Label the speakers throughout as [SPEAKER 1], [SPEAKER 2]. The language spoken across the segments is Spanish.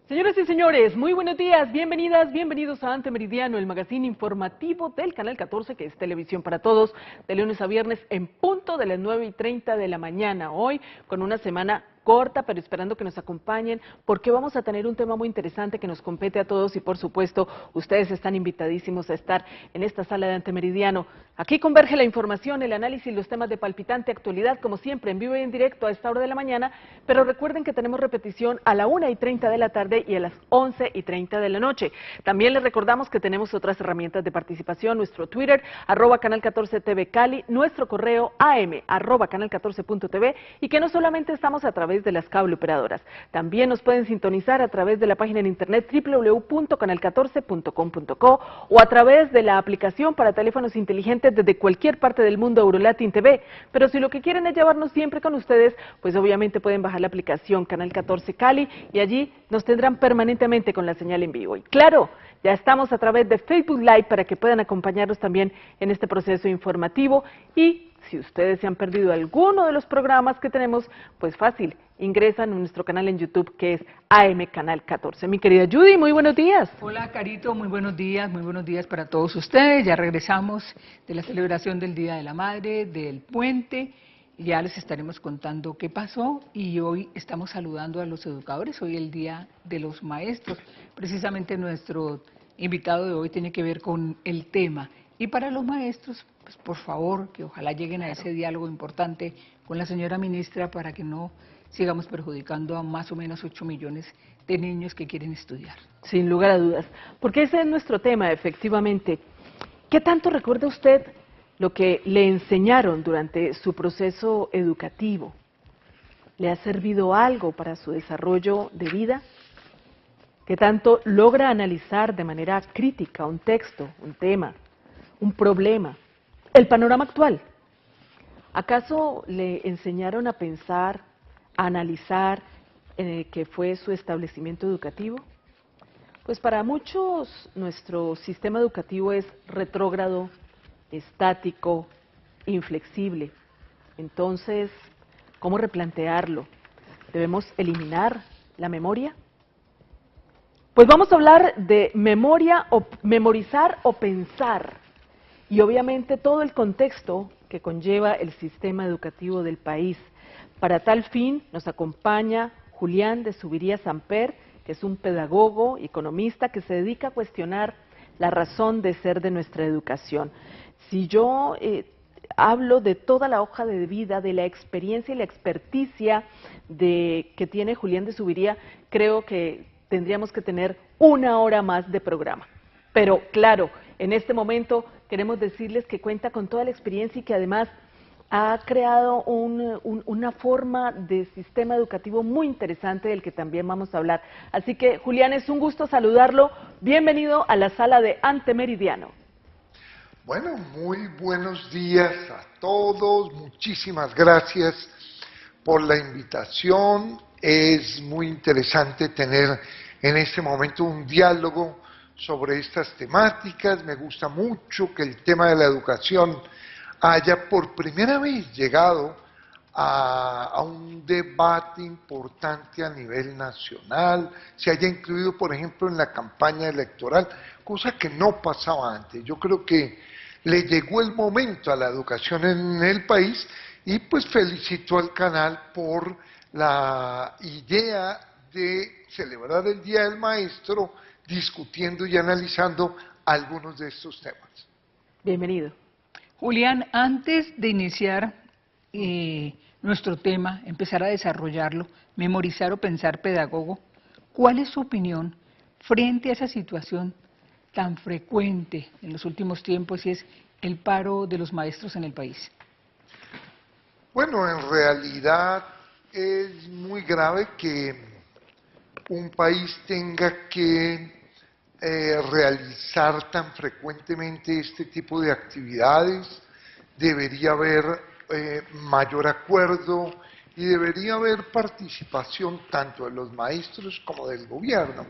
[SPEAKER 1] Señoras y señores, muy buenos días, bienvenidas, bienvenidos a Ante Meridiano, el magazine informativo del Canal 14, que es televisión para todos, de lunes a viernes en punto de las 9:30 de la mañana. Hoy con una semana corta, pero esperando que nos acompañen, porque vamos a tener un tema muy interesante que nos compete a todos y por supuesto ustedes están invitadísimos a estar en esta sala de Ante Meridiano. Aquí converge la información, el análisis, los temas de palpitante actualidad, como siempre, en vivo y en directo a esta hora de la mañana, pero recuerden que tenemos repetición a la 1:30 de la tarde y a las 11:30 de la noche. También les recordamos que tenemos otras herramientas de participación, nuestro Twitter, @Canal 14 TV Cali, nuestro correo am@canal14.tv, y que no solamente estamos a través de las cable operadoras, también nos pueden sintonizar a través de la página en internet www.canal14.com.co o a través de la aplicación para teléfonos inteligentes desde cualquier parte del mundo, Eurolatin TV. Pero si lo que quieren es llevarnos siempre con ustedes, pues obviamente pueden bajar la aplicación Canal 14 Cali y allí nos tendrán permanentemente con la señal en vivo. Y claro, ya estamos a través de Facebook Live para que puedan acompañarnos también en este proceso informativo. Y si ustedes se han perdido alguno de los programas que tenemos, pues fácil, ingresan a nuestro canal en YouTube, que es AM Canal 14. Mi querida Judy, muy buenos días.
[SPEAKER 2] Hola Carito, muy buenos días para todos ustedes. Ya regresamos de la celebración del Día de la Madre, del puente. Ya les estaremos contando qué pasó y hoy estamos saludando a los educadores, hoy el Día de los Maestros. Precisamente nuestro invitado de hoy tiene que ver con el tema. Y para los maestros, pues por favor, que ojalá lleguen a ese diálogo importante con la señora ministra para que no sigamos perjudicando a más o menos 8 millones de niños que quieren estudiar.
[SPEAKER 1] Sin lugar a dudas, porque ese es nuestro tema, efectivamente. ¿Qué tanto recuerda usted lo que le enseñaron durante su proceso educativo? ¿Le ha servido algo para su desarrollo de vida? ¿Qué tanto logra analizar de manera crítica un texto, un tema, un problema, el panorama actual? ¿Acaso le enseñaron a pensar, a analizar qué fue su establecimiento educativo? Pues para muchos nuestro sistema educativo es retrógrado, estático, inflexible. Entonces, ¿cómo replantearlo? ¿Debemos eliminar la memoria? Pues vamos a hablar de memoria, o memorizar o pensar, y obviamente todo el contexto que conlleva el sistema educativo del país. Para tal fin nos acompaña Julián de Zuviría Samper, que es un pedagogo y economista que se dedica a cuestionar la razón de ser de nuestra educación. Si yo hablo de toda la hoja de vida, de la experiencia y la experticia que tiene Julián de Zuviría, creo que tendríamos que tener 1 hora más de programa. Pero claro, en este momento queremos decirles que cuenta con toda la experiencia y que además ha creado una forma de sistema educativo muy interesante del que también vamos a hablar. Así que, Julián, es un gusto saludarlo. Bienvenido a la sala de Ante Meridiano.
[SPEAKER 3] Bueno, muy buenos días a todos. Muchísimas gracias por la invitación. Es muy interesante tener en este momento un diálogo sobre estas temáticas. Me gusta mucho que el tema de la educación haya por primera vez llegado a un debate importante a nivel nacional, se haya incluido, por ejemplo, en la campaña electoral, cosa que no pasaba antes. Yo creo que le llegó el momento a la educación en el país y pues felicito al canal por la idea de celebrar el Día del Maestro discutiendo y analizando algunos de estos temas.
[SPEAKER 1] Bienvenido.
[SPEAKER 2] Julián, antes de iniciar nuestro tema, empezar a desarrollarlo, memorizar o pensar pedagogo, ¿cuál es su opinión frente a esa situación tan frecuente en los últimos tiempos y es el paro de los maestros en el país?
[SPEAKER 3] Bueno, en realidad es muy grave que un país tenga que realizar tan frecuentemente este tipo de actividades. Debería haber mayor acuerdo y debería haber participación tanto de los maestros como del gobierno.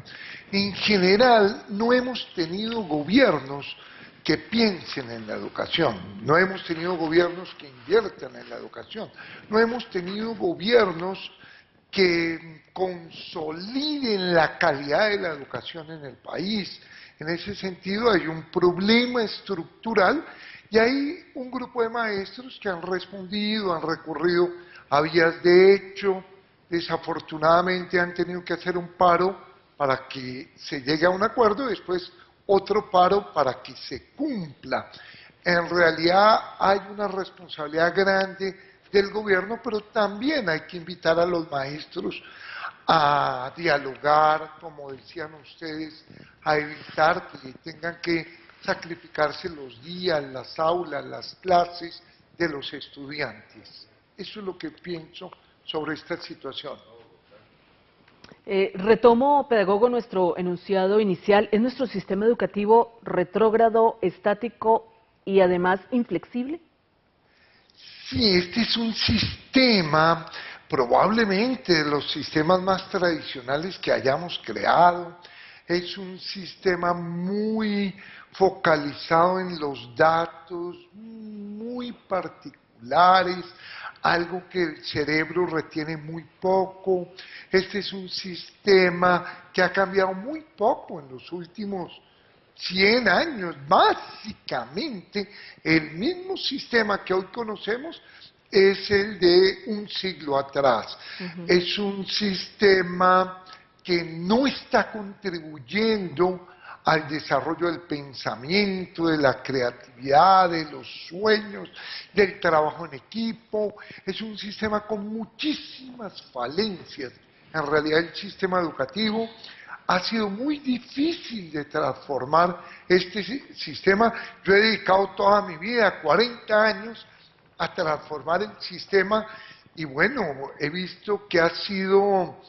[SPEAKER 3] En general, no hemos tenido gobiernos que piensen en la educación, no hemos tenido gobiernos que inviertan en la educación, no hemos tenido gobiernos que consoliden la calidad de la educación en el país. En ese sentido hay un problema estructural y hay un grupo de maestros que han respondido, han recurrido a vías de hecho, desafortunadamente han tenido que hacer un paro para que se llegue a un acuerdo y después otro paro para que se cumpla. En realidad hay una responsabilidad grande del gobierno, pero también hay que invitar a los maestros a dialogar, como decían ustedes, a evitar que tengan que sacrificarse los días, las aulas, las clases de los estudiantes. Eso es lo que pienso sobre esta situación.
[SPEAKER 1] Retomo, pedagogo, nuestro enunciado inicial. ¿Es nuestro sistema educativo retrógrado, estático y además inflexible?
[SPEAKER 3] Sí, este es un sistema, probablemente de los sistemas más tradicionales que hayamos creado. Es un sistema muy focalizado en los datos, muy particulares, algo que el cerebro retiene muy poco. Este es un sistema que ha cambiado muy poco en los últimos 100 años. Básicamente, el mismo sistema que hoy conocemos es el de un siglo atrás. Es un sistema que no está contribuyendo al desarrollo del pensamiento, de la creatividad, de los sueños, del trabajo en equipo. Es un sistema con muchísimas falencias. En realidad el sistema educativo ha sido muy difícil de transformar este sistema. Yo he dedicado toda mi vida, 40 años, a transformar el sistema y bueno, he visto que ha sido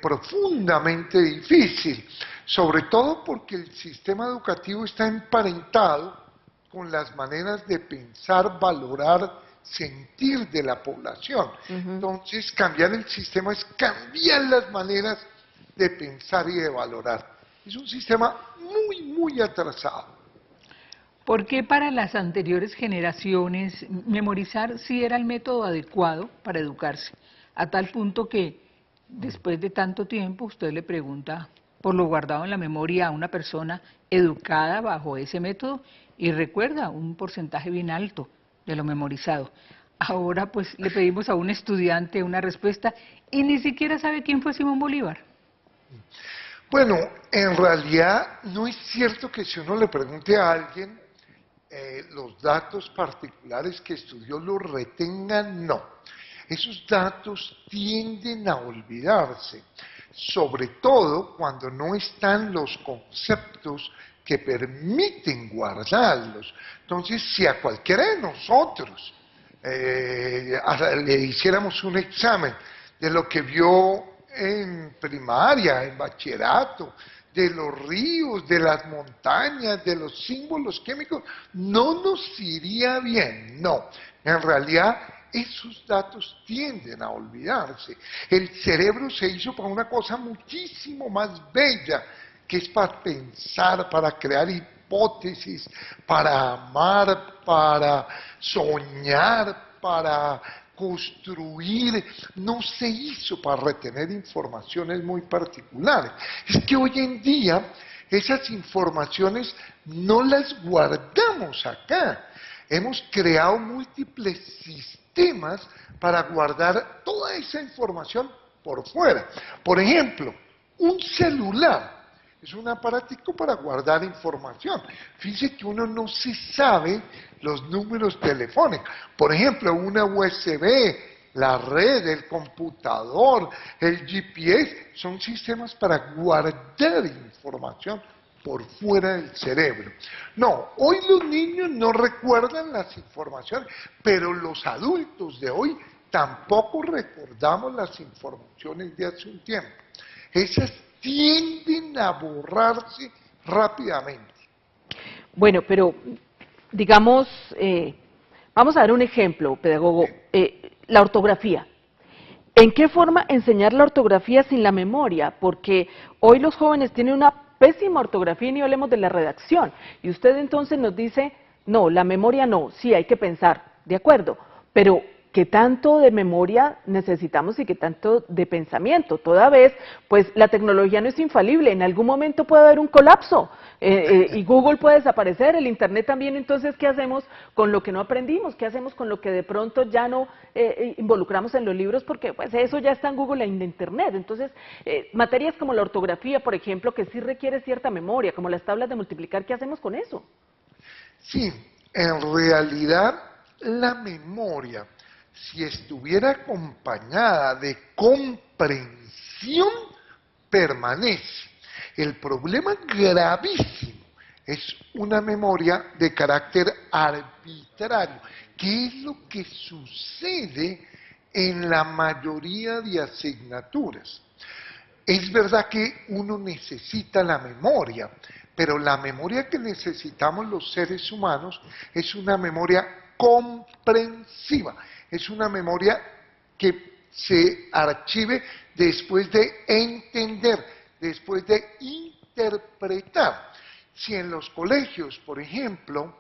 [SPEAKER 3] profundamente difícil, sobre todo porque el sistema educativo está emparentado con las maneras de pensar, valorar, sentir de la población. Entonces, cambiar el sistema es cambiar las maneras de pensar y de valorar. Es un sistema muy, muy atrasado.
[SPEAKER 2] ¿Por qué para las anteriores generaciones memorizar sí era el método adecuado para educarse? A tal punto que después de tanto tiempo usted le pregunta por lo guardado en la memoria a una persona educada bajo ese método y recuerda un porcentaje bien alto de lo memorizado. Ahora pues le pedimos a un estudiante una respuesta y ni siquiera sabe quién fue Simón Bolívar.
[SPEAKER 3] Bueno, en realidad no es cierto que si uno le pregunte a alguien los datos particulares que estudió los retengan, no. Esos datos tienden a olvidarse, sobre todo cuando no están los conceptos que permiten guardarlos. Entonces, si a cualquiera de nosotros le hiciéramos un examen de lo que vio en primaria, en bachillerato, de los ríos, de las montañas, de los símbolos químicos, no nos iría bien, no. En realidad, esos datos tienden a olvidarse. El cerebro se hizo para una cosa muchísimo más bella, que es para pensar, para crear hipótesis, para amar, para soñar, para construir. No se hizo para retener informaciones muy particulares. Es que hoy en día esas informaciones no las guardamos acá. Hemos creado múltiples sistemas para guardar toda esa información por fuera. Por ejemplo, un celular es un aparatico para guardar información. Fíjense que uno no se sabe los números telefónicos. Por ejemplo, una USB, la red, el computador, el GPS, son sistemas para guardar información por fuera del cerebro. No, hoy los niños no recuerdan las informaciones, pero los adultos de hoy tampoco recordamos las informaciones de hace un tiempo. Esas tienden a borrarse rápidamente.
[SPEAKER 1] Bueno, pero digamos, vamos a dar un ejemplo, pedagogo, la ortografía. ¿En qué forma enseñar la ortografía sin la memoria? Porque hoy los jóvenes tienen una pésima ortografía y ni hablemos de la redacción. Y usted entonces nos dice, no, la memoria no, sí hay que pensar, de acuerdo, pero qué tanto de memoria necesitamos y qué tanto de pensamiento. Toda vez, pues la tecnología no es infalible, en algún momento puede haber un colapso y Google puede desaparecer, el Internet también. Entonces, ¿qué hacemos con lo que no aprendimos? ¿Qué hacemos con lo que de pronto ya no involucramos en los libros? Porque pues eso ya está en Google e en Internet. Entonces, materias como la ortografía, por ejemplo, que sí requiere cierta memoria, como las tablas de multiplicar, ¿qué hacemos con eso?
[SPEAKER 3] Sí, en realidad la memoria, si estuviera acompañada de comprensión, permanece. El problema gravísimo es una memoria de carácter arbitrario, que es lo que sucede en la mayoría de asignaturas. Es verdad que uno necesita la memoria, pero la memoria que necesitamos los seres humanos es una memoria comprensiva, es una memoria que se archive después de entender, después de interpretar. Si en los colegios, por ejemplo,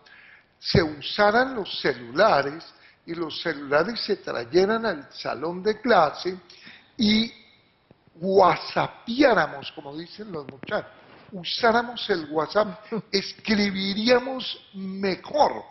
[SPEAKER 3] se usaran los celulares y los celulares se trajeran al salón de clase y whatsappiáramos, como dicen los muchachos, usáramos el WhatsApp, escribiríamos mejor.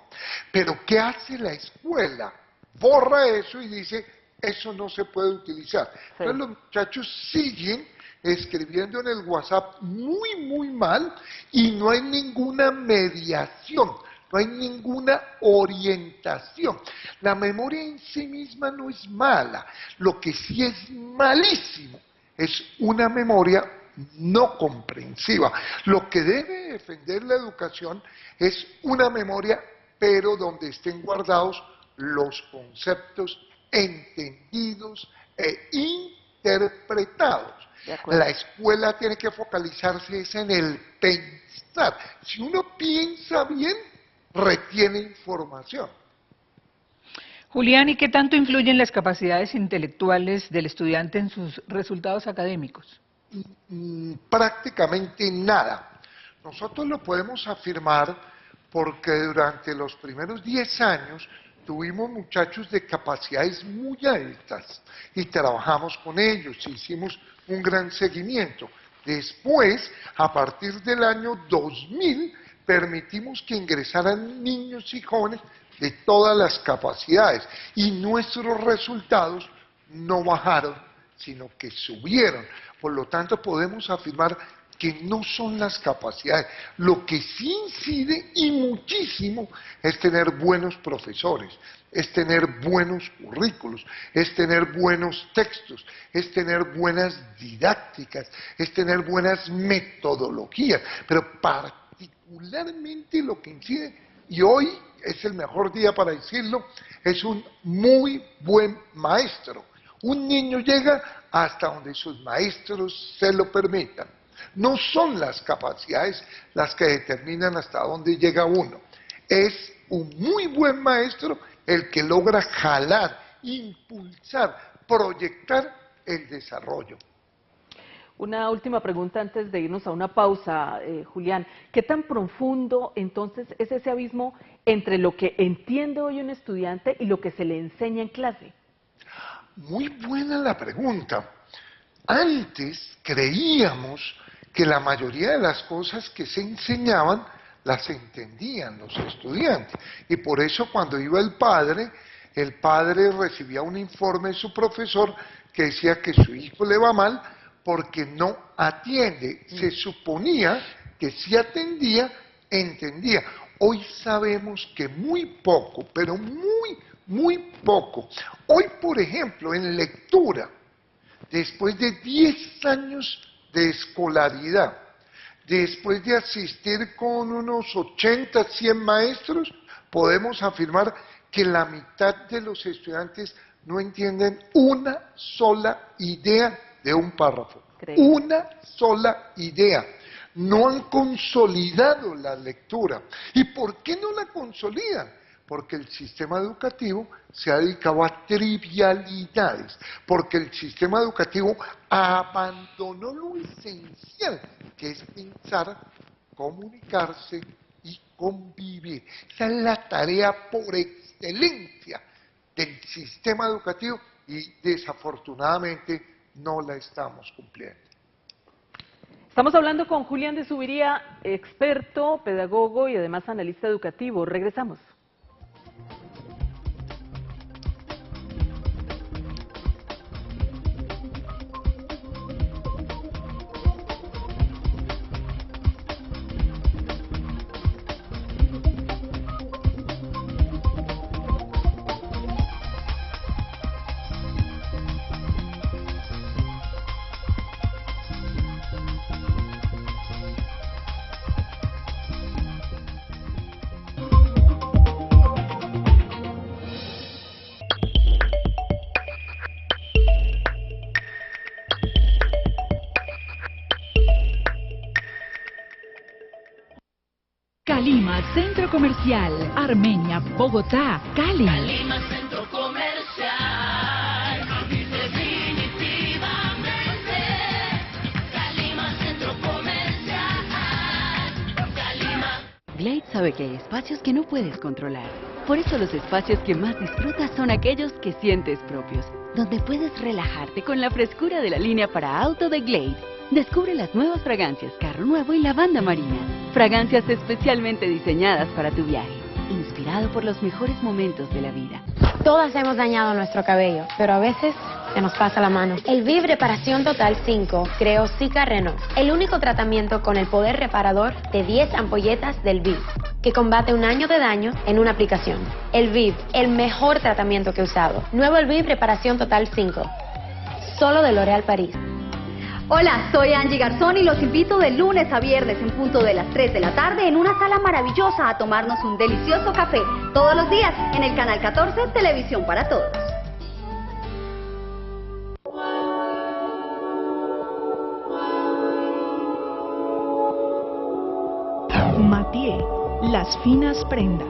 [SPEAKER 3] Pero ¿qué hace la escuela? Borra eso y dice, eso no se puede utilizar. Sí. Entonces los muchachos siguen escribiendo en el WhatsApp muy mal y no hay ninguna mediación, no hay ninguna orientación. La memoria en sí misma no es mala, lo que sí es malísimo es una memoria no comprensiva. Lo que debe defender la educación es una memoria, pero donde estén guardados los conceptos entendidos e interpretados. La escuela tiene que focalizarse en el pensar. Si uno piensa bien, retiene información.
[SPEAKER 2] Julián, ¿y qué tanto influyen las capacidades intelectuales del estudiante en sus resultados académicos?
[SPEAKER 3] Prácticamente nada. Nosotros lo podemos afirmar porque durante los primeros 10 años tuvimos muchachos de capacidades muy altas y trabajamos con ellos, hicimos un gran seguimiento. Después, a partir del año 2000, permitimos que ingresaran niños y jóvenes de todas las capacidades y nuestros resultados no bajaron, sino que subieron. Por lo tanto, podemos afirmar que no son las capacidades. Lo que sí incide y muchísimo es tener buenos profesores, es tener buenos currículos, es tener buenos textos, es tener buenas didácticas, es tener buenas metodologías, pero particularmente lo que incide, y hoy es el mejor día para decirlo, es un muy buen maestro. Un niño llega hasta donde sus maestros se lo permitan. No son las capacidades las que determinan hasta dónde llega uno. Es un muy buen maestro el que logra jalar, impulsar, proyectar el desarrollo.
[SPEAKER 1] Una última pregunta antes de irnos a una pausa, Julián. ¿Qué tan profundo entonces es ese abismo entre lo que entiende hoy un estudiante y lo que se le enseña en clase?
[SPEAKER 3] Muy buena la pregunta. Antes creíamos que la mayoría de las cosas que se enseñaban las entendían los estudiantes. Y por eso cuando iba el padre recibía un informe de su profesor que decía que su hijo le va mal porque no atiende. Se suponía que si atendía, entendía. Hoy sabemos que muy poco, pero muy poco. Hoy, por ejemplo, en lectura, después de 10 años de escolaridad, después de asistir con unos 80, 100 maestros, podemos afirmar que la mitad de los estudiantes no entienden una sola idea de un párrafo. Una sola idea. No han consolidado la lectura. ¿Y por qué no la consolidan? Porque el sistema educativo se ha dedicado a trivialidades, porque el sistema educativo abandonó lo esencial, que es pensar, comunicarse y convivir. Esa es la tarea por excelencia del sistema educativo y desafortunadamente no la estamos cumpliendo.
[SPEAKER 1] Estamos hablando con Julián de Zuviría, experto, pedagogo y además analista educativo. Regresamos.
[SPEAKER 4] Calima, Centro Comercial, Armenia, Bogotá, Cali.
[SPEAKER 5] Calima, Centro Comercial, definitivamente. Calima, Centro Comercial, Calima.
[SPEAKER 6] Glade sabe que hay espacios que no puedes controlar. Por eso los espacios que más disfrutas son aquellos que sientes propios, donde puedes relajarte con la frescura de la línea para auto de Glade. Descubre las nuevas fragancias Carro Nuevo y Lavanda Marina. Fragancias especialmente diseñadas para tu viaje, inspirado por los mejores momentos de la vida.
[SPEAKER 7] Todas hemos dañado nuestro cabello, pero a veces se nos pasa la mano. El VIV Reparación Total 5 creó Zika Renault, el único tratamiento con el poder reparador de 10 ampolletas del VIV, que combate 1 año de daño en una aplicación. El VIV, el mejor tratamiento que he usado. Nuevo el VIV Reparación Total 5, solo de L'Oréal París.
[SPEAKER 8] Hola, soy Angie Garzón y los invito de lunes a viernes en punto de las 3 de la tarde en una sala maravillosa a tomarnos un delicioso café todos los días en el Canal 14 Televisión para Todos.
[SPEAKER 4] Mathieu, las finas prendas.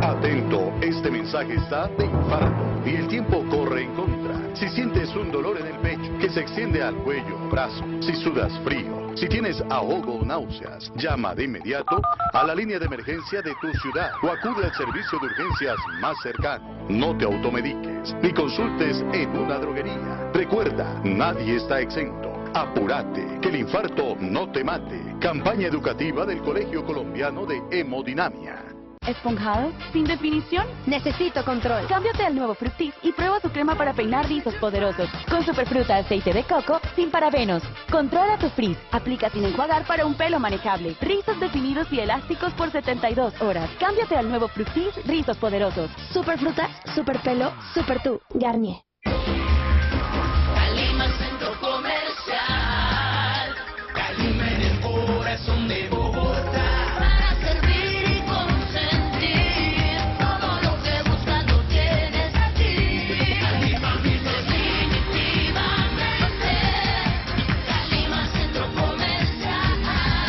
[SPEAKER 9] Atento, este mensaje está de infarto y el tiempo corre en contra. Si sientes un dolor en el pecho que se extiende al cuello o brazo, si sudas frío, si tienes ahogo o náuseas, llama de inmediato a la línea de emergencia de tu ciudad o acude al servicio de urgencias más cercano. No te automediques ni consultes en una droguería. Recuerda, nadie está exento. Apúrate, que el infarto no te mate. Campaña educativa del Colegio Colombiano de Hemodinamia.
[SPEAKER 8] ¿Esponjado? ¿Sin definición? Necesito control. Cámbiate al nuevo Fructis y prueba su crema para peinar rizos poderosos. Con superfruta, aceite de coco, sin parabenos. Controla tu frizz. Aplica sin enjuagar para un pelo manejable. Rizos definidos y elásticos por 72 horas. Cámbiate al nuevo Fructis, rizos poderosos. Superfruta, super pelo, super tú. Garnier.
[SPEAKER 5] Calima, Centro Comercial, Calima en el corazón de Bogotá.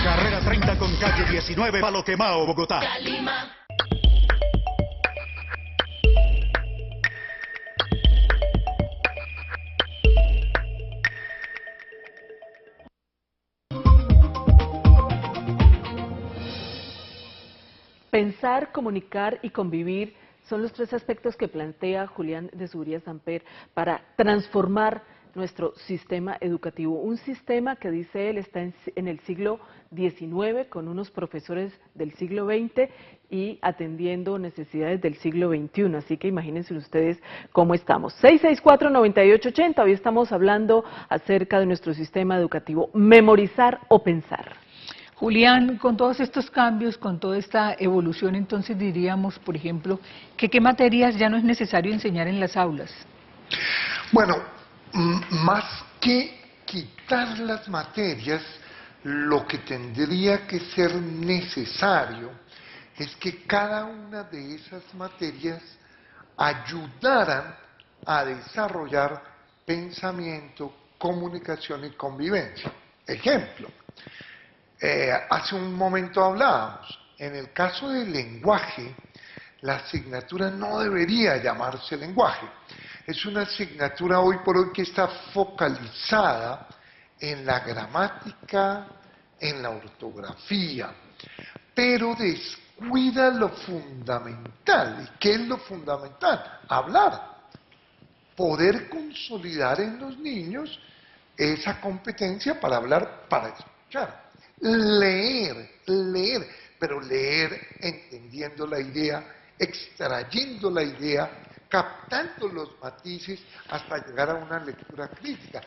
[SPEAKER 10] Carrera 30 con calle 19, Palo Quemao, Bogotá.
[SPEAKER 5] Calima.
[SPEAKER 1] Pensar, comunicar y convivir son los 3 aspectos que plantea Julián de Zuviría Samper para transformar nuestro sistema educativo. Un sistema que, dice él, está en el siglo XIX con unos profesores del siglo XX y atendiendo necesidades del siglo XXI. Así que imagínense ustedes cómo estamos. 664-9880, hoy estamos hablando acerca de nuestro sistema educativo. Memorizar o pensar.
[SPEAKER 2] Julián, con todos estos cambios, con toda esta evolución, entonces diríamos, por ejemplo, que qué materias ya no es necesario enseñar en las aulas.
[SPEAKER 3] Bueno, más que quitar las materias, lo que tendría que ser necesario es que cada una de esas materias ayudaran a desarrollar pensamiento, comunicación y convivencia. Ejemplo, hace un momento hablábamos, en el caso del lenguaje, la asignatura no debería llamarse lenguaje. Es una asignatura hoy por hoy que está focalizada en la gramática, en la ortografía, pero cuida lo fundamental. ¿Y qué es lo fundamental? Hablar. Poder consolidar en los niños esa competencia para hablar, para escuchar. Leer, pero leer entendiendo la idea, extrayendo la idea, captando los matices hasta llegar a una lectura crítica.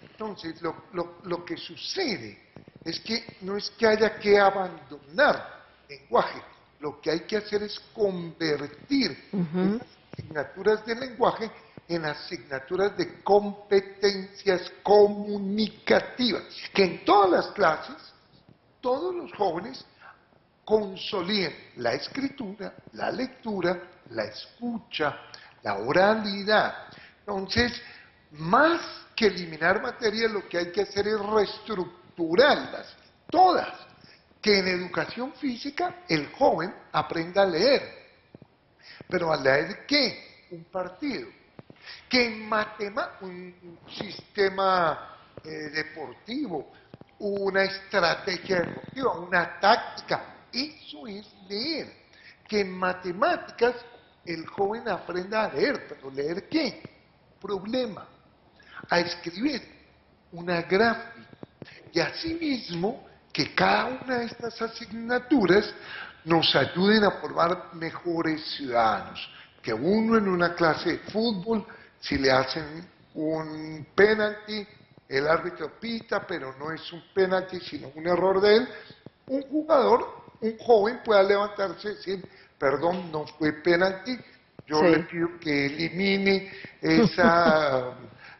[SPEAKER 3] Entonces, lo que sucede es que no es que haya que abandonar lenguaje, lo que hay que hacer es convertir esas asignaturas de lenguaje en asignaturas de competencias comunicativas, que en todas las clases, todos los jóvenes consoliden la escritura, la lectura, la escucha, la oralidad. Entonces, más que eliminar materias, lo que hay que hacer es reestructurarlas, todas. Que en educación física el joven aprenda a leer. ¿Pero a leer qué? Un partido. Que en un sistema deportivo, una estrategia deportiva, una táctica, eso es leer. Que en matemáticas el joven aprenda a leer, pero ¿leer qué? Problema. A escribir una gráfica. Y asimismo, que cada una de estas asignaturas nos ayuden a formar mejores ciudadanos. Que uno en una clase de fútbol, si le hacen un penalti, el árbitro pita, pero no es un penalti, sino un error de él, un jugador, un joven pueda levantarse y decir, perdón, no fue penalti, yo le pido que elimine esa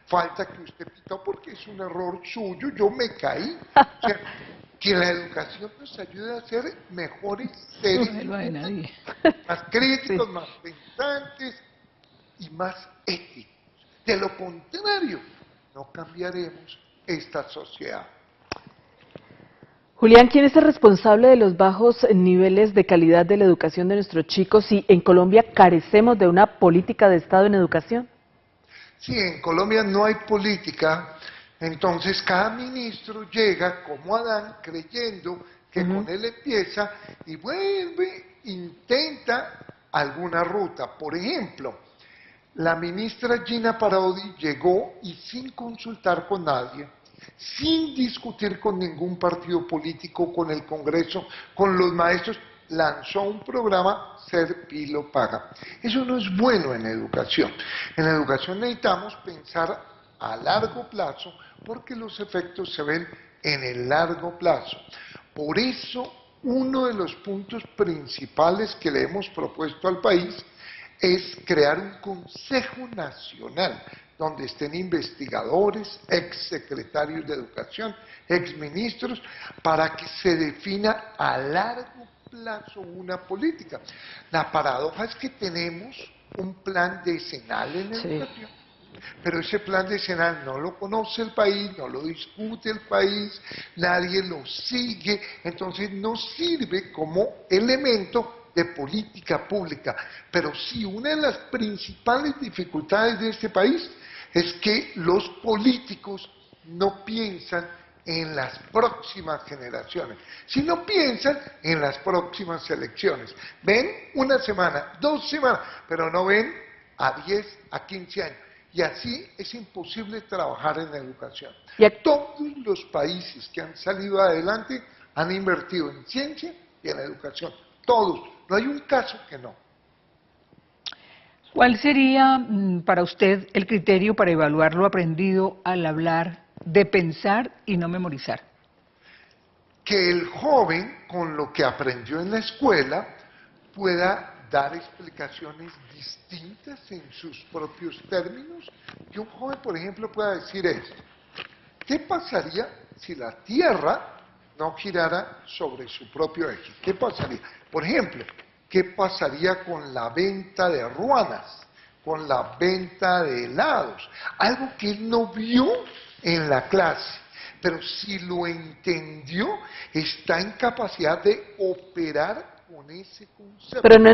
[SPEAKER 3] falta que usted pitó porque es un error suyo, yo me caí. O sea, que la educación nos ayude a ser mejores seres humanos, más críticos, más pensantes y más éticos. De lo contrario, no cambiaremos esta sociedad.
[SPEAKER 1] Julián, ¿quién es el responsable de los bajos niveles de calidad de la educación de nuestros chicos si en Colombia carecemos de una política de Estado en educación?
[SPEAKER 3] Sí, en Colombia no hay política. Entonces cada ministro llega como Adán creyendo que con él empieza y vuelve, intenta alguna ruta. Por ejemplo, la ministra Gina Parodi llegó y sin consultar con nadie, sin discutir con ningún partido político, con el Congreso, con los maestros, lanzó un programa Ser Pilo Paga. Eso no es bueno en educación. En educación necesitamos pensar a largo plazo, porque los efectos se ven en el largo plazo. Por eso, uno de los puntos principales que le hemos propuesto al país es crear un Consejo Nacional, donde estén investigadores, exsecretarios de Educación, exministros, para que se defina a largo plazo una política. La paradoja es que tenemos un plan decenal en educación, pero ese plan decenal no lo conoce el país, no lo discute el país, nadie lo sigue, entonces no sirve como elemento de política pública. Pero sí, una de las principales dificultades de este país es que los políticos no piensan en las próximas generaciones, sino piensan en las próximas elecciones. Ven una semana, 2 semanas, pero no ven a 10, a 15 años. Y así es imposible trabajar en educación. Todos los países que han salido adelante han invertido en ciencia y en educación. Todos. No hay un caso que no.
[SPEAKER 2] ¿Cuál sería para usted el criterio para evaluar lo aprendido al hablar de pensar y no memorizar?
[SPEAKER 3] Que el joven, con lo que aprendió en la escuela, pueda dar explicaciones distintas en sus propios términos. Que un joven, por ejemplo, pueda decir esto: ¿qué pasaría si la Tierra no girara sobre su propio eje? ¿Qué pasaría? Por ejemplo, ¿qué pasaría con la venta de ruanas, con la venta de helados? Algo que él no vio en la clase, pero si lo entendió, está en capacidad de operar con ese concepto.
[SPEAKER 1] Pero no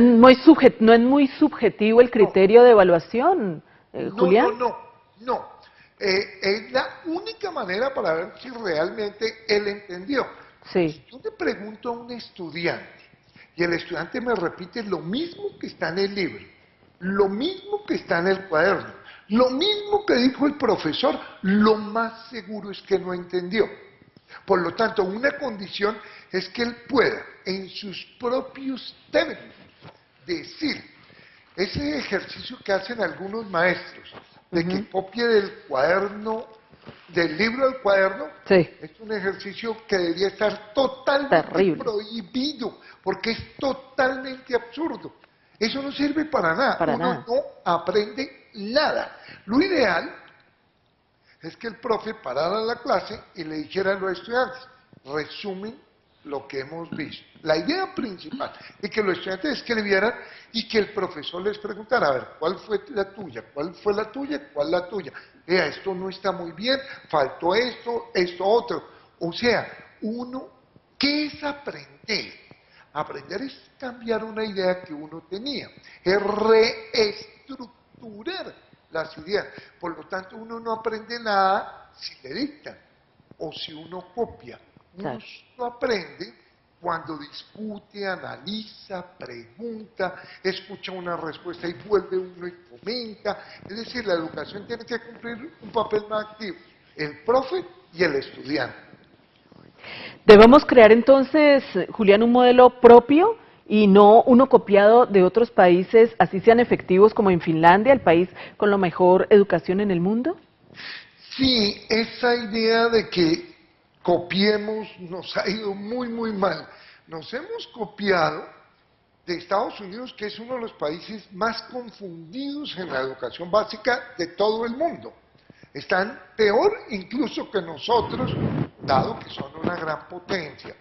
[SPEAKER 1] es muy subjetivo el criterio de evaluación, Julián.
[SPEAKER 3] No. Es la única manera para ver si realmente él entendió.
[SPEAKER 1] Sí.
[SPEAKER 3] Si yo le pregunto a un estudiante y el estudiante me repite lo mismo que está en el libro, lo mismo que está en el cuaderno, lo mismo que dijo el profesor, lo más seguro es que no entendió. Por lo tanto, una condición es que él pueda, en sus propios términos, decir, ese ejercicio que hacen algunos maestros, de que copie del cuaderno, del libro al cuaderno, es un ejercicio que debería estar totalmente prohibido, porque es totalmente absurdo. Eso no sirve para nada. Uno no aprende nada. Lo ideal es que el profe parara la clase y le dijera a los estudiantes, resumen lo que hemos visto. La idea principal es que los estudiantes escribieran y que el profesor les preguntara, a ver, ¿cuál fue la tuya? ¿Cuál fue la tuya? ¿Cuál la tuya? Vea, esto no está muy bien, faltó esto, esto otro. O sea, ¿qué es aprender? Aprender es cambiar una idea que uno tenía, es reestructurar las ideas. Por lo tanto, uno no aprende nada si le dictan o si uno copia. Uno solo aprende cuando discute, analiza, pregunta, escucha una respuesta y vuelve uno y comenta. Es decir, la educación tiene que cumplir un papel más activo, el profe y el estudiante.
[SPEAKER 1] Debemos crear entonces, Julián, un modelo propio y no uno copiado de otros países, así sean efectivos como en Finlandia, el país con la mejor educación en el mundo.
[SPEAKER 3] Sí, esa idea de que copiemos nos ha ido muy, muy mal. Nos hemos copiado de Estados Unidos, que es uno de los países más confundidos en la educación básica de todo el mundo. Están peor incluso que nosotros, dado que son una gran potencia.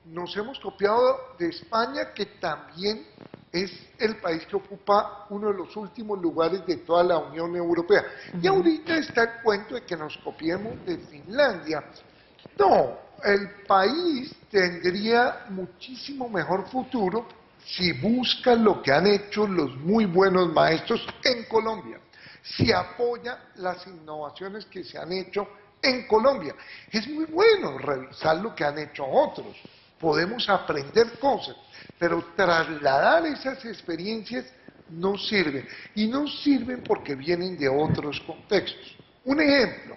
[SPEAKER 3] Nos hemos copiado de España, que también es el país que ocupa uno de los últimos lugares de toda la Unión Europea. Y ahorita está el cuento de que nos copiemos de Finlandia. No, el país tendría muchísimo mejor futuro si busca lo que han hecho los muy buenos maestros en Colombia, si apoya las innovaciones que se han hecho en Colombia. Es muy bueno revisar lo que han hecho otros, podemos aprender cosas, pero trasladar esas experiencias no sirven, y no sirven porque vienen de otros contextos. Un ejemplo.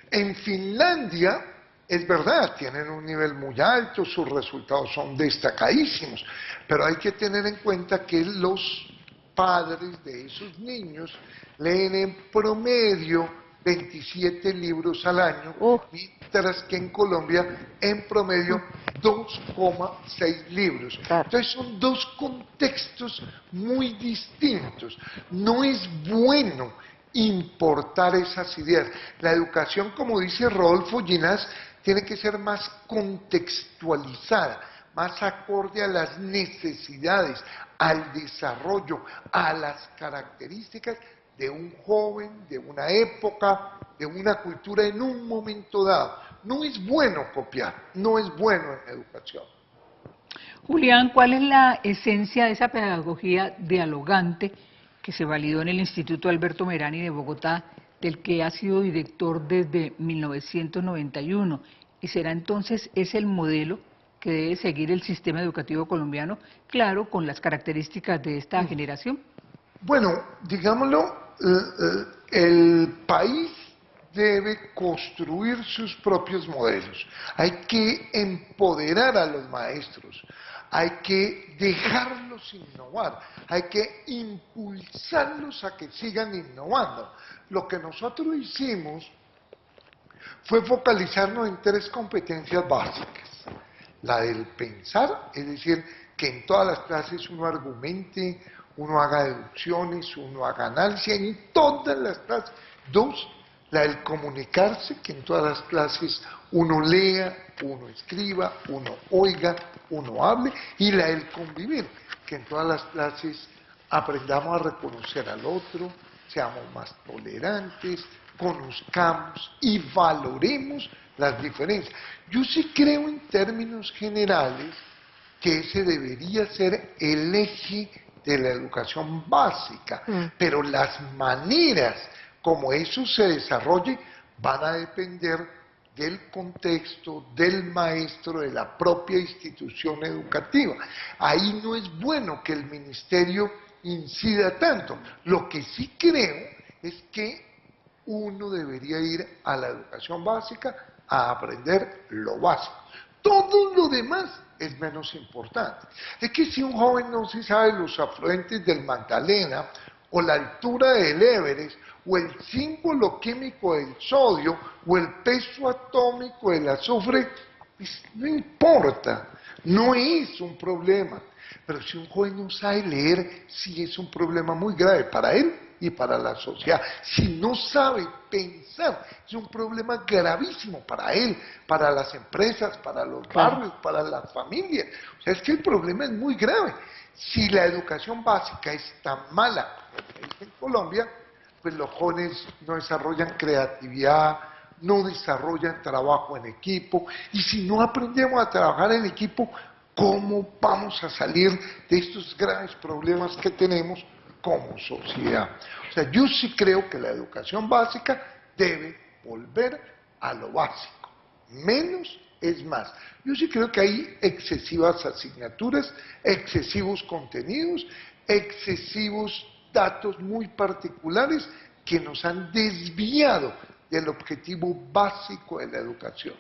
[SPEAKER 3] En Finlandia, es verdad, tienen un nivel muy alto, sus resultados son destacadísimos, pero hay que tener en cuenta que los padres de esos niños leen en promedio 27 libros al año, mientras que en Colombia en promedio 2,6 libros. Entonces son dos contextos muy distintos. No es bueno importar esas ideas. La educación, como dice Rodolfo Ginás, tiene que ser más contextualizada, más acorde a las necesidades, al desarrollo, a las características de un joven, de una época, de una cultura en un momento dado. No es bueno copiar, no es bueno en la educación.
[SPEAKER 2] Julián, ¿cuál es la esencia de esa pedagogía dialogante que se validó en el Instituto Alberto Merani de Bogotá, del que ha sido director desde 1991? ¿Y será entonces ese el modelo que debe seguir el sistema educativo colombiano, claro, con las características de esta generación?
[SPEAKER 3] Bueno, digámoslo, el país debe construir sus propios modelos. Hay que empoderar a los maestros, hay que dejarlos innovar, hay que impulsarlos a que sigan innovando. Lo que nosotros hicimos fue focalizarnos en 3 competencias básicas. La del pensar, es decir, que en todas las clases uno argumente, uno haga deducciones, uno haga análisis, en todas las clases. 2, la del comunicarse, que en todas las clases uno lea, uno escriba, uno oiga, uno hable. Y la del convivir, que en todas las clases aprendamos a reconocer al otro, seamos más tolerantes, conozcamos y valoremos las diferencias. Yo sí creo en términos generales que ese debería ser el eje de la educación básica, pero las maneras como eso se desarrolle van a depender del contexto, del maestro, de la propia institución educativa. Ahí no es bueno que el ministerio incida tanto. Lo que sí creo es que uno debería ir a la educación básica a aprender lo básico. Todo lo demás es menos importante. Es que si un joven no se sabe los afluentes del Magdalena, o la altura del Everest, o el símbolo químico del sodio, o el peso atómico del azufre, pues no importa, no es un problema. Pero si un joven no sabe leer, sí es un problema muy grave para él y para la sociedad. Si no sabe pensar, es un problema gravísimo para él, para las empresas, para los barrios, para las familias. O sea, es que el problema es muy grave. Si la educación básica es tan mala como en Colombia, pues los jóvenes no desarrollan creatividad, no desarrollan trabajo en equipo, y si no aprendemos a trabajar en equipo, ¿cómo vamos a salir de estos graves problemas que tenemos como sociedad? O sea, yo sí creo que la educación básica debe volver a lo básico. Menos es más. Yo sí creo que hay excesivas asignaturas, excesivos contenidos, excesivos datos muy particulares que nos han desviado del objetivo básico de la educación.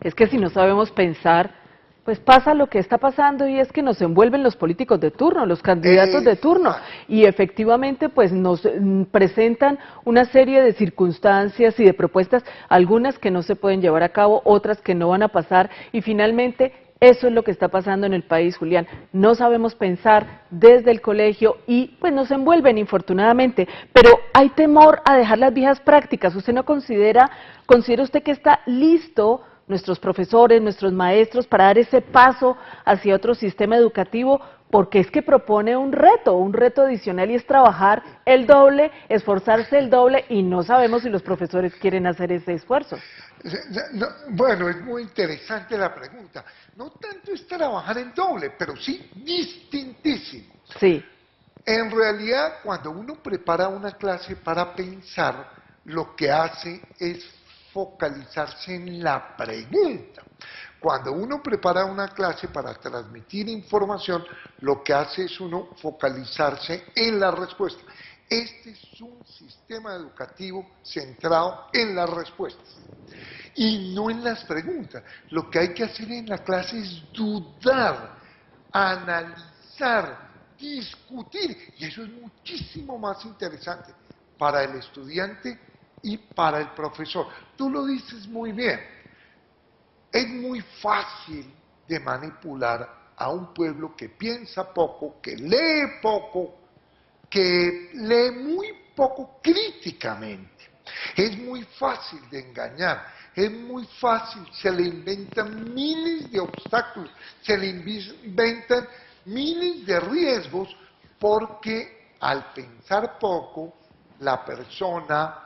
[SPEAKER 1] Es que si no sabemos pensar, pues pasa lo que está pasando, y es que nos envuelven los políticos de turno, los candidatos de turno, y efectivamente pues nos presentan una serie de circunstancias y de propuestas, algunas que no se pueden llevar a cabo, otras que no van a pasar, y finalmente eso es lo que está pasando en el país, Julián. No sabemos pensar desde el colegio y pues nos envuelven infortunadamente, pero hay temor a dejar las viejas prácticas. ¿Usted no considera usted que está listo nuestros profesores, nuestros maestros, para dar ese paso hacia otro sistema educativo? Porque es que propone un reto adicional, y es trabajar el doble, esforzarse el doble, y no sabemos si los profesores quieren hacer ese esfuerzo.
[SPEAKER 3] No, bueno, es muy interesante la pregunta. No tanto es trabajar el doble, pero sí distintísimo.
[SPEAKER 1] Sí.
[SPEAKER 3] En realidad, cuando uno prepara una clase para pensar, lo que hace es focalizarse en la pregunta. Cuando uno prepara una clase para transmitir información, lo que hace es uno focalizarse en la respuesta. Este es un sistema educativo centrado en las respuestas y no en las preguntas. Lo que hay que hacer en la clase es dudar, analizar, discutir, y eso es muchísimo más interesante para el estudiante y para el profesor. Tú lo dices muy bien. Es muy fácil de manipular a un pueblo que piensa poco, que lee poco, que lee muy poco críticamente. Es muy fácil de engañar, es muy fácil, se le inventan miles de obstáculos, se le inventan miles de riesgos, porque al pensar poco, la persona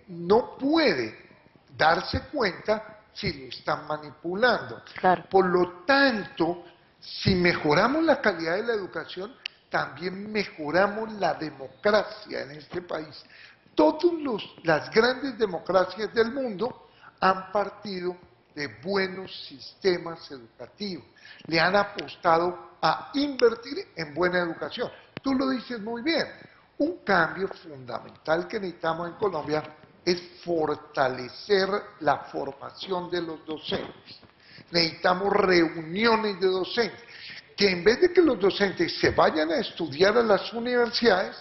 [SPEAKER 3] no puede darse cuenta si lo están manipulando.
[SPEAKER 1] Claro.
[SPEAKER 3] Por lo tanto, si mejoramos la calidad de la educación, también mejoramos la democracia en este país. Todas las grandes democracias del mundo han partido de buenos sistemas educativos. Le han apostado a invertir en buena educación. Tú lo dices muy bien. Un cambio fundamental que necesitamos en Colombia es fortalecer la formación de los docentes. Necesitamos reuniones de docentes, que en vez de que los docentes se vayan a estudiar a las universidades,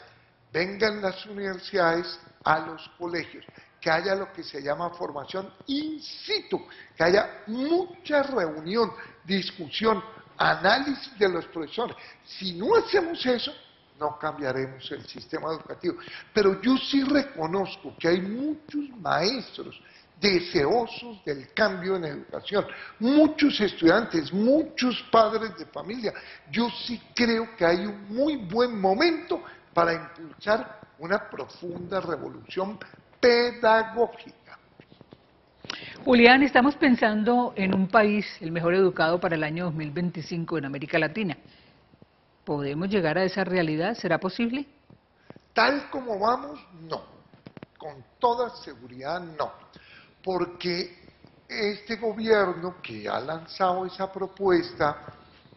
[SPEAKER 3] vengan las universidades a los colegios, que haya lo que se llama formación in situ, que haya mucha reunión, discusión, análisis de los profesores. Si no hacemos eso, no cambiaremos el sistema educativo. Pero yo sí reconozco que hay muchos maestros deseosos del cambio en educación, muchos estudiantes, muchos padres de familia. Yo sí creo que hay un muy buen momento para impulsar una profunda revolución pedagógica.
[SPEAKER 2] Julián, estamos pensando en un país, el mejor educado para el año 2025 en América Latina. ¿Podemos llegar a esa realidad? ¿Será posible?
[SPEAKER 3] Tal como vamos, no. Con toda seguridad, no. porque este gobierno que ha lanzado esa propuesta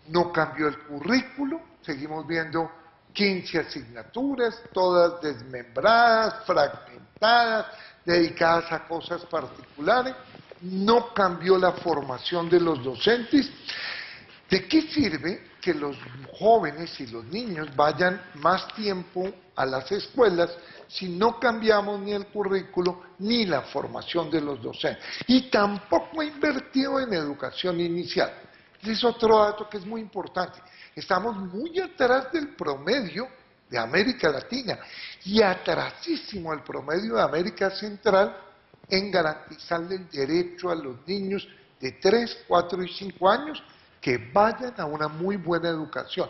[SPEAKER 3] no cambió el currículo, seguimos viendo 15 asignaturas, todas desmembradas, fragmentadas, dedicadas a cosas particulares, no cambió la formación de los docentes. ¿De qué sirve que los jóvenes y los niños vayan más tiempo a las escuelas si no cambiamos ni el currículo ni la formación de los docentes? Y tampoco ha invertido en educación inicial. Ese es otro dato que es muy importante. Estamos muy atrás del promedio de América Latina y atrasísimo el promedio de América Central en garantizarle el derecho a los niños de 3, 4 y 5 años que vayan a una muy buena educación.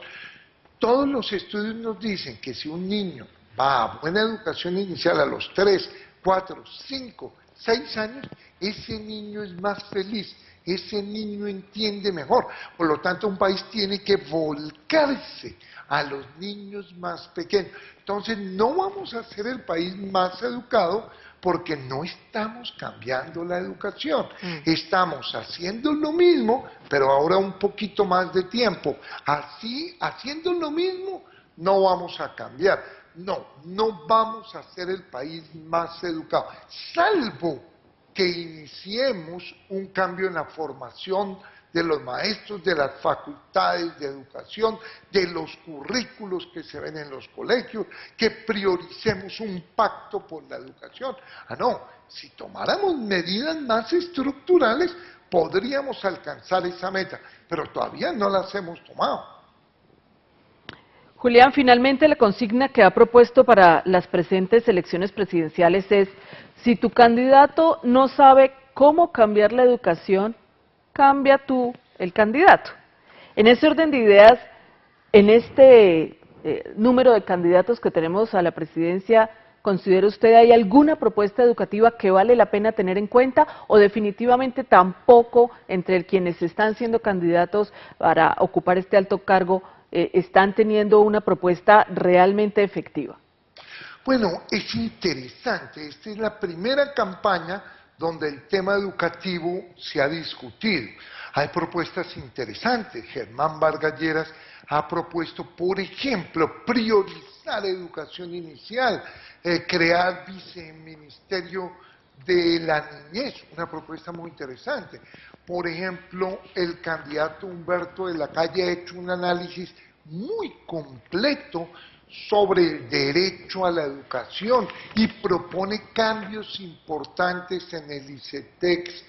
[SPEAKER 3] Todos los estudios nos dicen que si un niño va a buena educación inicial a los 3, 4, 5, 6 años, ese niño es más feliz, ese niño entiende mejor. Por lo tanto, un país tiene que volcarse a los niños más pequeños. Entonces, no vamos a ser el país más educado porque no estamos cambiando la educación. Estamos haciendo lo mismo, pero ahora un poquito más de tiempo. Así, haciendo lo mismo, no vamos a cambiar. No vamos a ser el país más educado, salvo que iniciemos un cambio en la formación de los maestros, de las facultades de educación, de los currículos que se ven en los colegios, que prioricemos un pacto por la educación. Si tomáramos medidas más estructurales, podríamos alcanzar esa meta, pero todavía no las hemos tomado.
[SPEAKER 1] Julián, finalmente la consigna que ha propuesto para las presentes elecciones presidenciales es: si tu candidato no sabe cómo cambiar la educación, cambia tú el candidato. En ese orden de ideas, en este número de candidatos que tenemos a la presidencia, ¿considera usted hay alguna propuesta educativa que vale la pena tener en cuenta o definitivamente tampoco entre quienes están siendo candidatos para ocupar este alto cargo están teniendo una propuesta realmente efectiva?
[SPEAKER 3] Bueno, es interesante. Esta es la primera campaña donde el tema educativo se ha discutido. Hay propuestas interesantes. Germán Vargas Lleras ha propuesto, por ejemplo, priorizar educación inicial, crear viceministerio de la niñez, una propuesta muy interesante. Por ejemplo, el candidato Humberto de la Calle ha hecho un análisis muy completo sobre el derecho a la educación y propone cambios importantes en el ICETEX,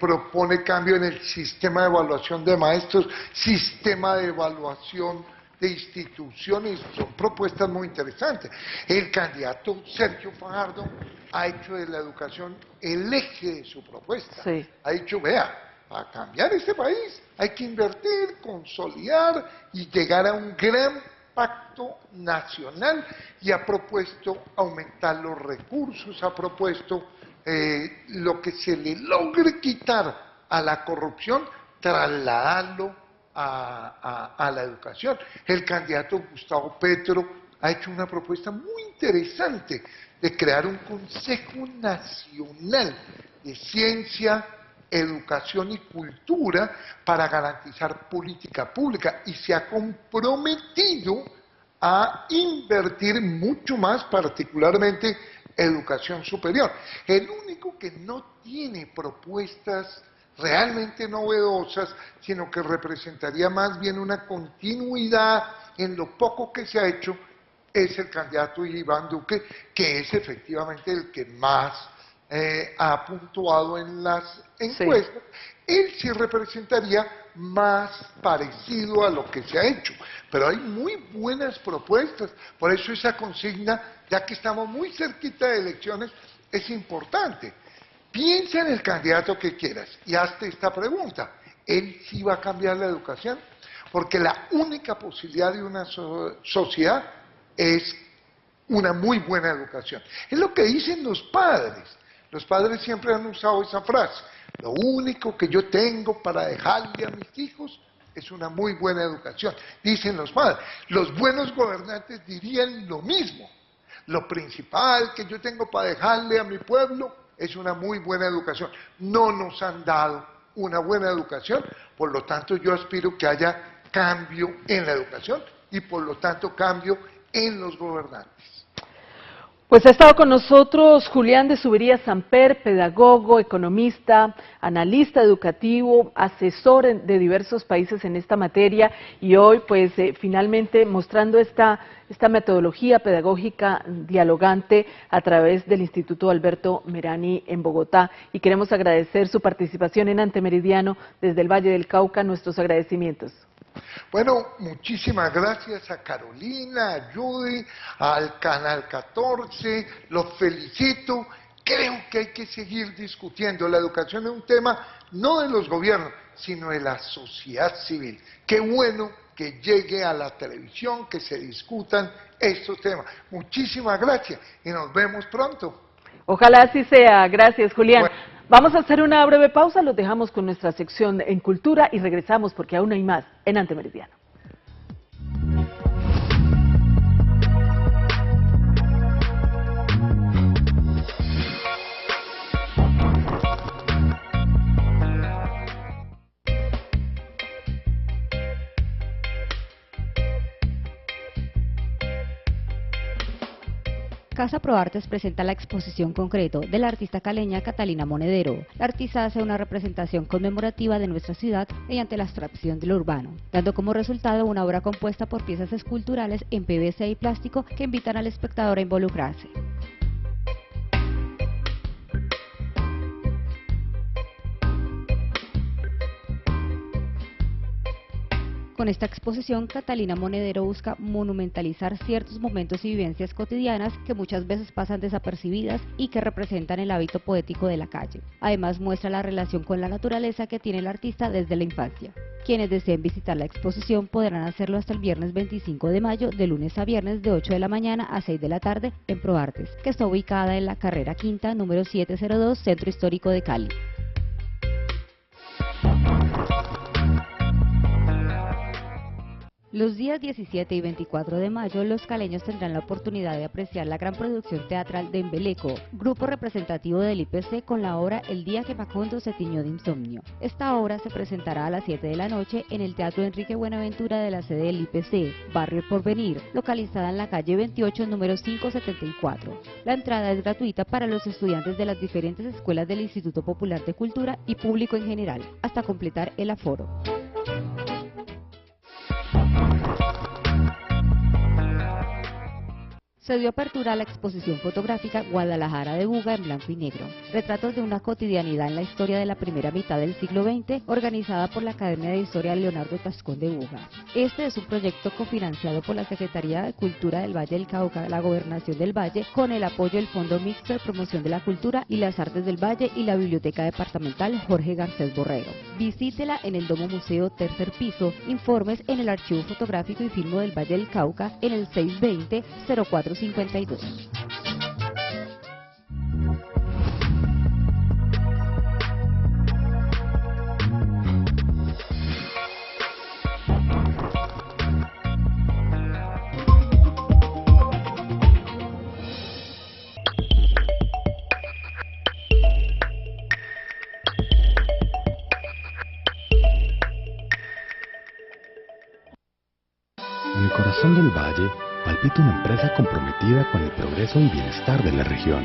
[SPEAKER 3] propone cambio en el sistema de evaluación de maestros, sistema de evaluación de instituciones. Son propuestas muy interesantes. El candidato Sergio Fajardo ha hecho de la educación el eje de su propuesta.
[SPEAKER 1] Sí.
[SPEAKER 3] Ha dicho, vea, para cambiar este país hay que invertir, consolidar y llegar a un gran pacto nacional, y ha propuesto aumentar los recursos, ha propuesto lo que se le logre quitar a la corrupción, trasladarlo a la educación. El candidato Gustavo Petro ha hecho una propuesta muy interesante de crear un Consejo Nacional de Ciencia, Educación y Cultura para garantizar política pública, y se ha comprometido a invertir mucho más, particularmente educación superior. El único que no tiene propuestas realmente novedosas, sino que representaría más bien una continuidad en lo poco que se ha hecho, es el candidato Iván Duque, que es efectivamente el que más ha puntuado en las encuestas. Sí. Él sí representaría más parecido a lo que se ha hecho, pero hay muy buenas propuestas. Por eso esa consigna, ya que estamos muy cerquita de elecciones, es importante. Piensa en el candidato que quieras y hazte esta pregunta: ¿él sí va a cambiar la educación? Porque la única posibilidad de una sociedad es una muy buena educación. Es lo que dicen los padres. Los padres siempre han usado esa frase: lo único que yo tengo para dejarle a mis hijos es una muy buena educación. Dicen los padres. Los buenos gobernantes dirían lo mismo: lo principal que yo tengo para dejarle a mi pueblo es una muy buena educación. No nos han dado una buena educación, por lo tanto yo aspiro que haya cambio en la educación y por lo tanto cambio en los gobernantes.
[SPEAKER 1] Pues ha estado con nosotros Julián de Zubería Samper, pedagogo, economista, analista educativo, asesor de diversos países en esta materia y hoy pues finalmente mostrando esta metodología pedagógica dialogante a través del Instituto Alberto Merani en Bogotá y queremos agradecer su participación en Antemeridiano desde el Valle del Cauca, nuestros agradecimientos.
[SPEAKER 3] Bueno, muchísimas gracias a Carolina, a Judy, al Canal 14, los felicito. Creo que hay que seguir discutiendo. La educación es un tema no de los gobiernos, sino de la sociedad civil. Qué bueno que llegue a la televisión, que se discutan estos temas. Muchísimas gracias y nos vemos pronto.
[SPEAKER 1] Ojalá así sea. Gracias, Julián. Bueno. Vamos a hacer una breve pausa, los dejamos con nuestra sección en Cultura y regresamos porque aún hay más en Antemeridiano.
[SPEAKER 11] Casa Proartes presenta la exposición Concreto de la artista caleña Catalina Monedero. La artista hace una representación conmemorativa de nuestra ciudad mediante la abstracción de lo urbano, dando como resultado una obra compuesta por piezas esculturales en PVC y plástico que invitan al espectador a involucrarse. Con esta exposición, Catalina Monedero busca monumentalizar ciertos momentos y vivencias cotidianas que muchas veces pasan desapercibidas y que representan el hábito poético de la calle. Además, muestra la relación con la naturaleza que tiene el artista desde la infancia. Quienes deseen visitar la exposición podrán hacerlo hasta el viernes 25 de mayo, de lunes a viernes de 8 de la mañana a 6 de la tarde en Proartes, que está ubicada en la carrera quinta, número 702, Centro Histórico de Cali. Los días 17 y 24 de mayo, los caleños tendrán la oportunidad de apreciar la gran producción teatral de Embeleco, grupo representativo del IPC, con la obra El día que Macondo se tiñó de insomnio. Esta obra se presentará a las 7 de la noche en el Teatro Enrique Buenaventura de la sede del IPC, Barrio El Porvenir, localizada en la calle 28, número 574. La entrada es gratuita para los estudiantes de las diferentes escuelas del Instituto Popular de Cultura y público en general, hasta completar el aforo. Se dio apertura a la exposición fotográfica Guadalajara de Buga en blanco y negro, retratos de una cotidianidad en la historia de la primera mitad del siglo XX, organizada por la Academia de Historia Leonardo Tascón de Buga. Este es un proyecto cofinanciado por la Secretaría de Cultura del Valle del Cauca, la Gobernación del Valle, con el apoyo del Fondo Mixto de Promoción de la Cultura y las Artes del Valle y la Biblioteca Departamental Jorge Garcés Borrero. Visítela en el Domo Museo, tercer piso. Informes en el Archivo Fotográfico y Filmo del Valle del Cauca en el 620-0452.
[SPEAKER 12] En el corazón del valle palpita una empresa comprometida con el progreso y bienestar de la región.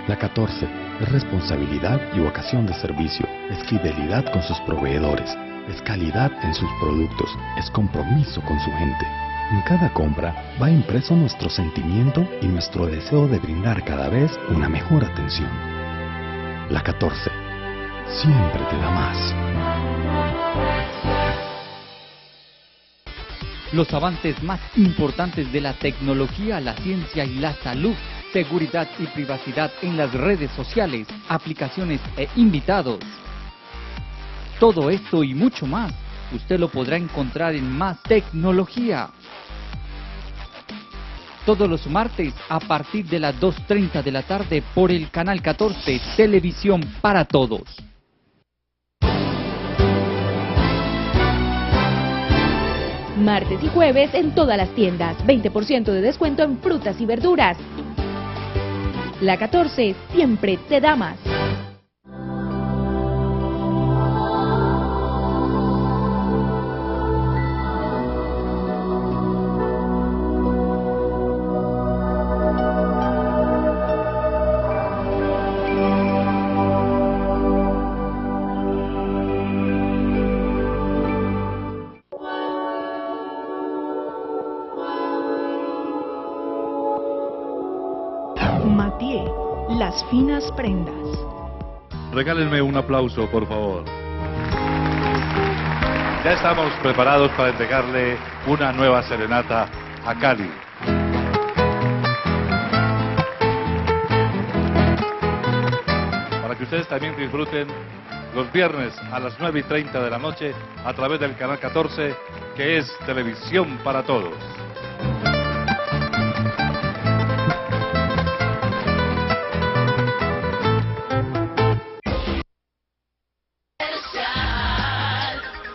[SPEAKER 12] La 14 es responsabilidad y vocación de servicio, es fidelidad con sus proveedores, es calidad en sus productos, es compromiso con su gente. En cada compra va impreso nuestro sentimiento y nuestro deseo de brindar cada vez una mejor atención. La 14 siempre te da más.
[SPEAKER 13] Los avances más importantes de la tecnología, la ciencia y la salud, seguridad y privacidad en las redes sociales, aplicaciones e invitados. Todo esto y mucho más, usted lo podrá encontrar en Más Tecnología. Todos los martes a partir de las 2:30 de la tarde por el Canal 14, Televisión para Todos.
[SPEAKER 8] Martes y jueves en todas las tiendas, 20% de descuento en frutas y verduras. La 14 siempre te da más.
[SPEAKER 4] las finas prendas.
[SPEAKER 14] Regálenme un aplauso, por favor. Ya estamos preparados para entregarle una nueva serenata a Cali. Para que ustedes también disfruten los viernes a las 9:30 de la noche a través del canal 14, que es Televisión para Todos.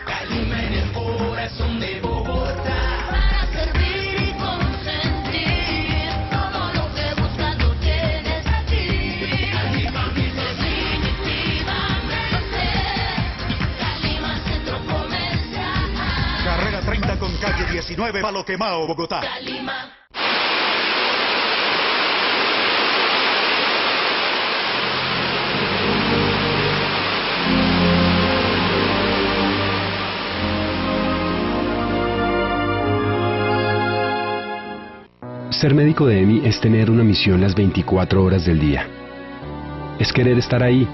[SPEAKER 5] Calima en el corazón de Bogotá, para servir y consentir todo lo que buscas lo tienes aquí. Calima definitivamente, Calima Centro Comercial.
[SPEAKER 10] Carrera 30 con calle 19, Palo Quemao, Bogotá.
[SPEAKER 5] Calima.
[SPEAKER 15] Ser médico de EMI es tener una misión las 24 horas del día. Es querer estar ahí,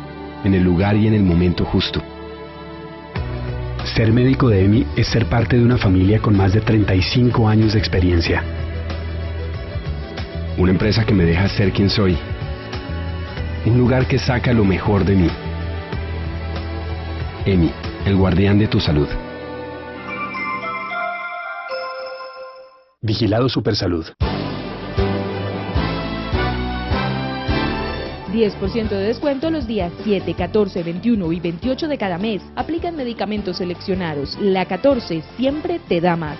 [SPEAKER 15] en el lugar y en el momento justo. Ser médico de EMI es ser parte de una familia con más de 35 años de experiencia. Una empresa que me deja ser quien soy. Un lugar que saca lo mejor de mí. EMI, el guardián de tu salud. Vigilado Supersalud.
[SPEAKER 4] 10% de descuento los días 7, 14, 21 y 28 de cada mes. Aplican medicamentos seleccionados. La 14 siempre te da más.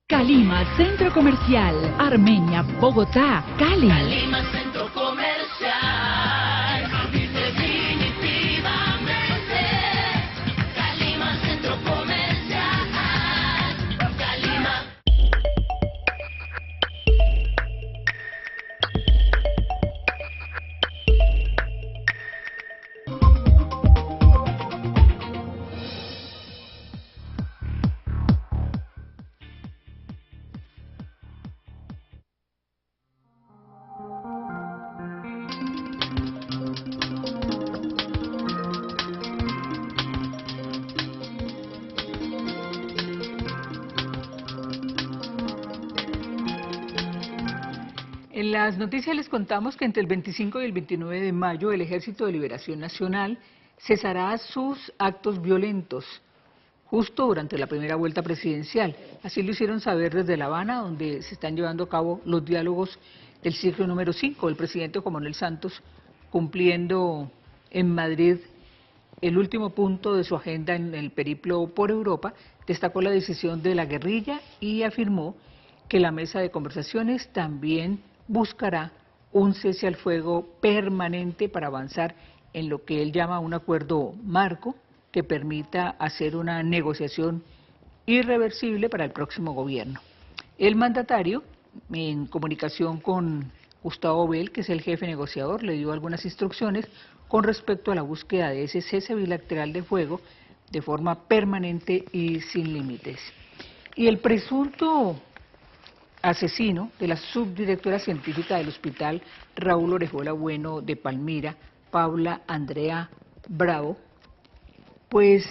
[SPEAKER 4] Calima Centro Comercial, Armenia, Bogotá, Cali.
[SPEAKER 5] Calima Centro Comercial, definitivamente. Calima Centro Comercial, Calima.
[SPEAKER 2] En las noticias les contamos que entre el 25 y el 29 de mayo el Ejército de Liberación Nacional cesará sus actos violentos, justo durante la primera vuelta presidencial. Así lo hicieron saber desde La Habana, donde se están llevando a cabo los diálogos del ciclo número 5. El presidente Juan Manuel Santos, cumpliendo en Madrid el último punto de su agenda en el periplo por Europa, destacó la decisión de la guerrilla y afirmó que la mesa de conversaciones también buscará un cese al fuego permanente para avanzar en lo que él llama un acuerdo marco que permita hacer una negociación irreversible para el próximo gobierno. El mandatario, en comunicación con Gustavo Bell, que es el jefe negociador, le dio algunas instrucciones con respecto a la búsqueda de ese cese bilateral de fuego de forma permanente y sin límites. Y el presunto asesino de la subdirectora científica del Hospital Raúl Orejuela Bueno de Palmira, Paula Andrea Bravo, pues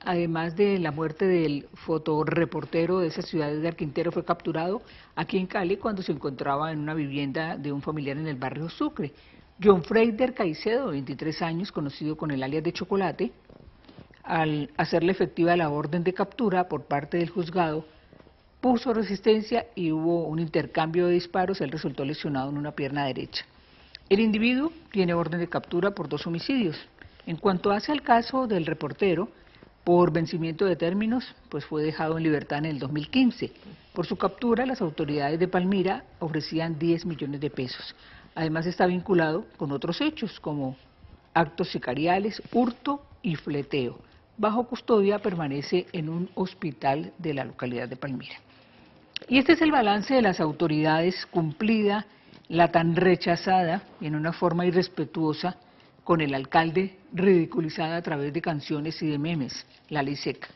[SPEAKER 2] además de la muerte del fotoreportero de esa ciudad de Arquintero, fue capturado aquí en Cali cuando se encontraba en una vivienda de un familiar en el barrio Sucre. John Freider Caicedo, de 23 años, conocido con el alias de Chocolate, al hacerle efectiva la orden de captura por parte del juzgado, puso resistencia y hubo un intercambio de disparos. Él resultó lesionado en una pierna derecha. El individuo tiene orden de captura por 2 homicidios. En cuanto hace al caso del reportero, por vencimiento de términos, pues fue dejado en libertad en el 2015. Por su captura, las autoridades de Palmira ofrecían 10 millones de pesos. Además está vinculado con otros hechos como actos sicariales, hurto y fleteo. Bajo custodia permanece en un hospital de la localidad de Palmira. Y este es el balance de las autoridades, cumplida la tan rechazada y en una forma irrespetuosa con el alcalde, ridiculizada a través de canciones y de memes, la ley seca.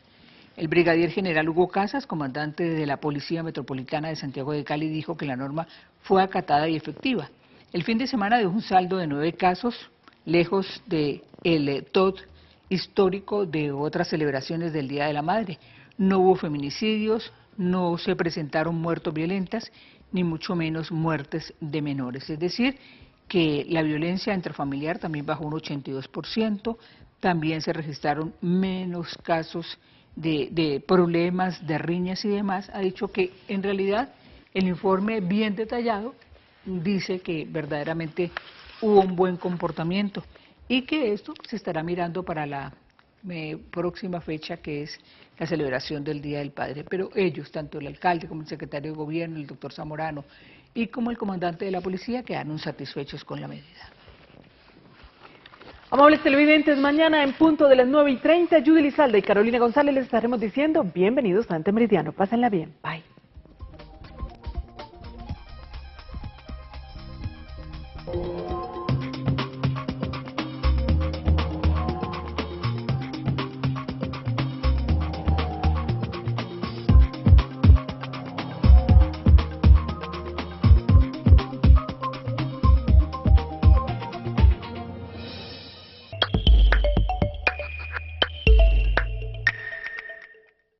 [SPEAKER 2] El brigadier general Hugo Casas, comandante de la Policía Metropolitana de Santiago de Cali, dijo que la norma fue acatada y efectiva. El fin de semana dejó un saldo de 9 casos, lejos del TOT histórico de otras celebraciones del Día de la Madre. No hubo feminicidios, no se presentaron muertes violentas, ni mucho menos muertes de menores. Es decir, que la violencia intrafamiliar también bajó un 82%, también se registraron menos casos de problemas, de riñas y demás. Ha dicho que en realidad el informe bien detallado dice que verdaderamente hubo un buen comportamiento y que esto se estará mirando para la próxima fecha, que es la celebración del Día del Padre. Pero ellos, tanto el alcalde como el secretario de Gobierno, el doctor Zamorano, y como el comandante de la policía, quedaron satisfechos con la medida.
[SPEAKER 1] Amables televidentes, mañana en punto de las 9:30, Judy Lizalde y Carolina González les estaremos diciendo bienvenidos a Antemeridiano. Pásenla bien. Bye.